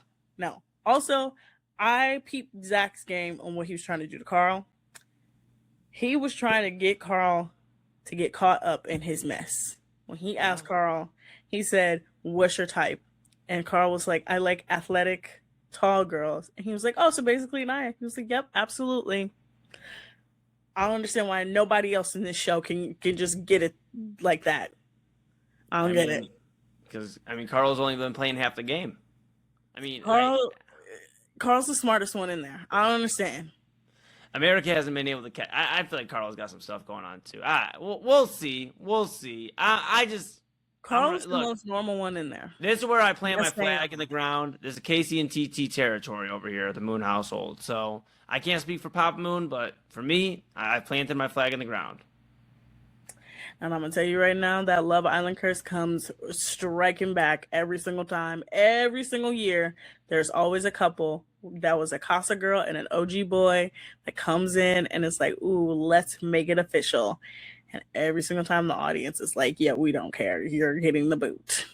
Also, I peeped Zach's game on what he was trying to do to Carl. He was trying to get Carl to get caught up in his mess. When he asked Carl, he said, "What's your type?" And Carl was like, "I like athletic, tall girls." And he was like, "Oh, so basically Naya." He was like, "Yep, absolutely." I don't understand why nobody else in this show can just get it like that. I don't get it. Because, Carl's only been playing half the game. Carl's the smartest one in there. I don't understand. America hasn't been able to catch. I feel like Carl's got some stuff going on too. We'll see. Carl's the most normal one in there. This is where I plant my flag in the ground. There's a Casey and TT territory over here at the Moon household. So I can't speak for Papa Moon, but for me, I planted my flag in the ground. And I'm going to tell you right now, that Love Island curse comes striking back every single time. Every single year, there's always a couple that was a Casa girl and an OG boy that comes in and it's like, ooh, let's make it official. And every single time the audience is like, yeah, we don't care. You're getting the boot.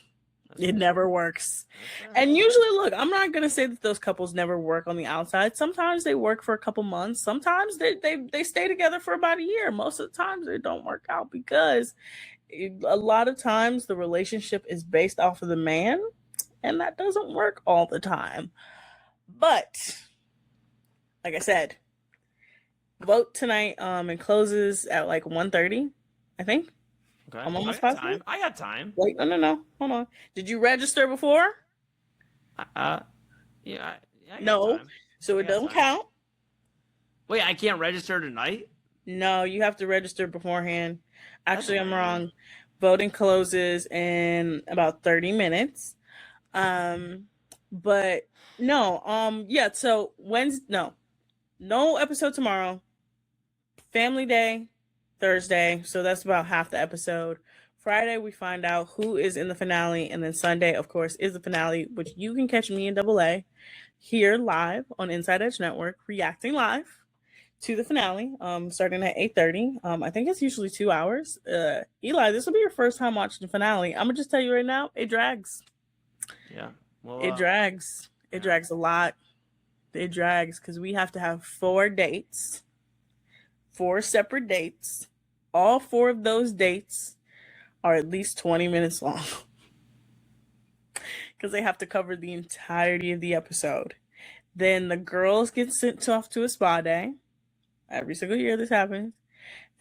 It never works. And usually, look, I'm not going to say that those couples never work on the outside. Sometimes they work for a couple months. Sometimes they stay together for about a year. Most of the times they don't work out because a lot of times the relationship is based off of the man, and that doesn't work all the time. But like I said, vote tonight and closes at like 1:30, I think. Okay. I'm almost positive. I got time. Wait, no. Hold on. Did you register before? Yeah. No. So it doesn't count. Wait, I can't register tonight? No, you have to register beforehand. Actually, I'm wrong. Voting closes in about 30 minutes. But no, yeah, so Wednesday, no episode tomorrow. Family Day, Thursday, so that's about half the episode. Friday, we find out who is in the finale, and then Sunday, of course, is the finale, which you can catch me and Double A here live on Inside Edge Network, reacting live to the finale, starting at 8:30. I think it's usually 2 hours. Eli, this will be your first time watching the finale. I'm gonna just tell you right now, it drags. Yeah, well, it drags. It drags a lot. It drags because we have to have 4 dates. 4 separate dates. All 4 of those dates are at least 20 minutes long because they have to cover the entirety of the episode. Then the girls get sent off to a spa day. Every single year this happens.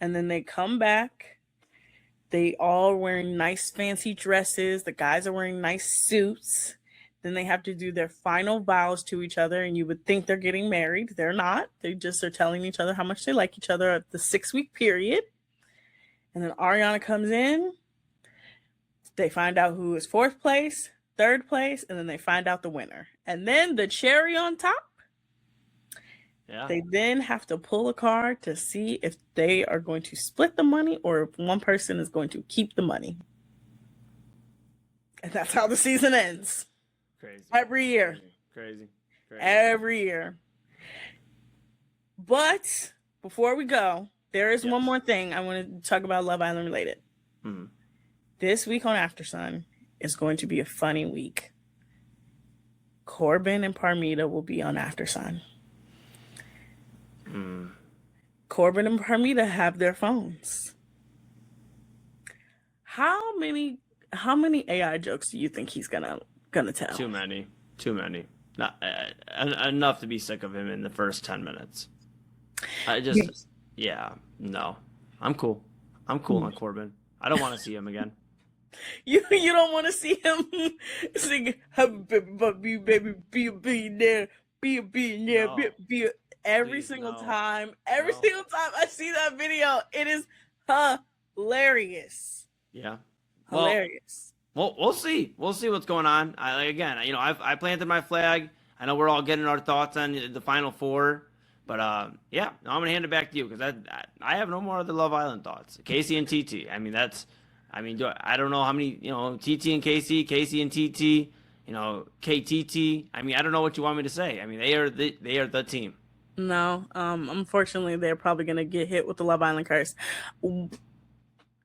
And then they come back. They all are wearing nice fancy dresses. The guys are wearing nice suits. Then they have to do their final vows to each other, and you would think they're getting married. They're not. They just are telling each other how much they like each other at the 6-week period. And then Ariana comes in. They find out who is 4th place, 3rd place, and then they find out the winner. And then the cherry on top, they then have to pull a card to see if they are going to split the money or if one person is going to keep the money. And that's how the season ends. Crazy. Every year. Crazy. Every year. But before we go, There is one more thing I want to talk about Love Island related. Mm-hmm. This week on After Sun is going to be a funny week. Corbin and Parmita will be on After Sun. Corbin and Parmita have their phones. How many AI jokes do you think he's gonna tell? Too many. Not enough to be sick of him in the first 10 minutes. No. I'm cool on Corbin. I don't want to see him again. You don't want to see him sing baby, be a billionaire, be a billionaire, be a, every single time I see that video, it is hilarious. Yeah. Hilarious. Well, we'll see. We'll see what's going on. I planted my flag. I know we're all getting our thoughts on the Final Four. But, I'm going to hand it back to you because I have no more of the Love Island thoughts. Casey and TT. I don't know how many, TT and Casey and TT, KTT. I don't know what you want me to say. They are the team. No, unfortunately, they're probably going to get hit with the Love Island curse.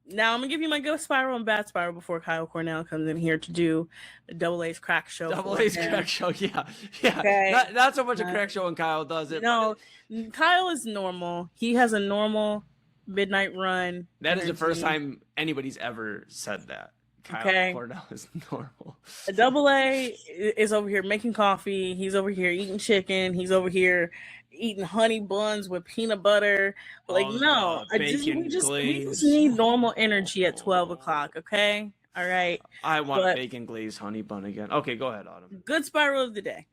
Now, I'm going to give you my good spiral and bad spiral before Kyle Cornell comes in here to do Double A's crack show. Double A's crack show, yeah. Okay. Not so much a crack show when Kyle does it. No, Kyle is normal. He has a normal midnight run. That is the first time anybody's ever said that. Kyle Cornell is normal. Double A is over here making coffee. He's over here eating chicken. He's over here eating honey buns with peanut butter. We just need normal energy at 12 o'clock. Okay. All right. I want bacon glazed honey bun again. Okay, go ahead, Autumn. Good spiral of the day.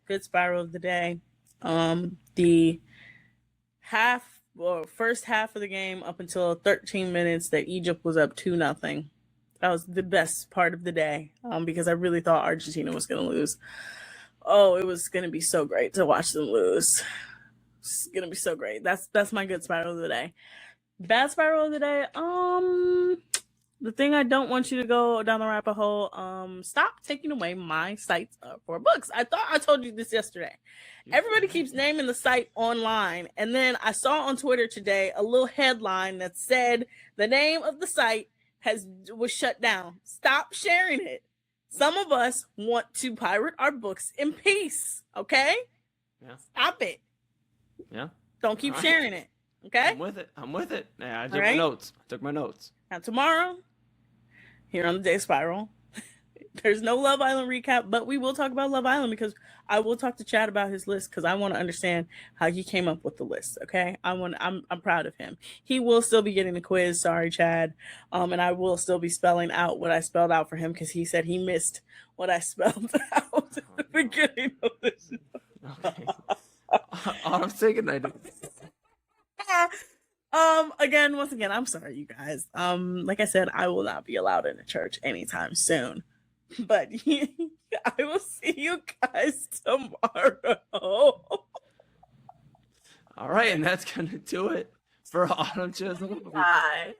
The first half of the game up until 13 minutes that Egypt was up 2-0. That was the best part of the day. Because I really thought Argentina was going to lose. Oh, it was going to be so great to watch them lose. It's gonna be so great. That's my good spiral of the day. Bad spiral of the day. The thing I don't want you to go down the rabbit hole. Stop taking away my sites for books. I thought I told you this yesterday. Everybody keeps naming the site online, and then I saw on Twitter today a little headline that said the name of the site was shut down. Stop sharing it. Some of us want to pirate our books in peace. Okay? Yeah. Stop it. Yeah. Don't keep sharing it. Okay? I'm with it. Yeah, I took my notes. Now tomorrow, here on the Day Spiral, there's no Love Island recap, but we will talk about Love Island because I will talk to Chad about his list because I want to understand how he came up with the list. Okay? I'm proud of him. He will still be getting the quiz. Sorry, Chad. And I will still be spelling out what I spelled out for him because he said he missed what I spelled out at the beginning of this. Okay. I'm saying night. Once again, I'm sorry, you guys. Like I said, I will not be allowed in the church anytime soon. But I will see you guys tomorrow. All right, and that's gonna do it for Autumn Chisholm. Bye.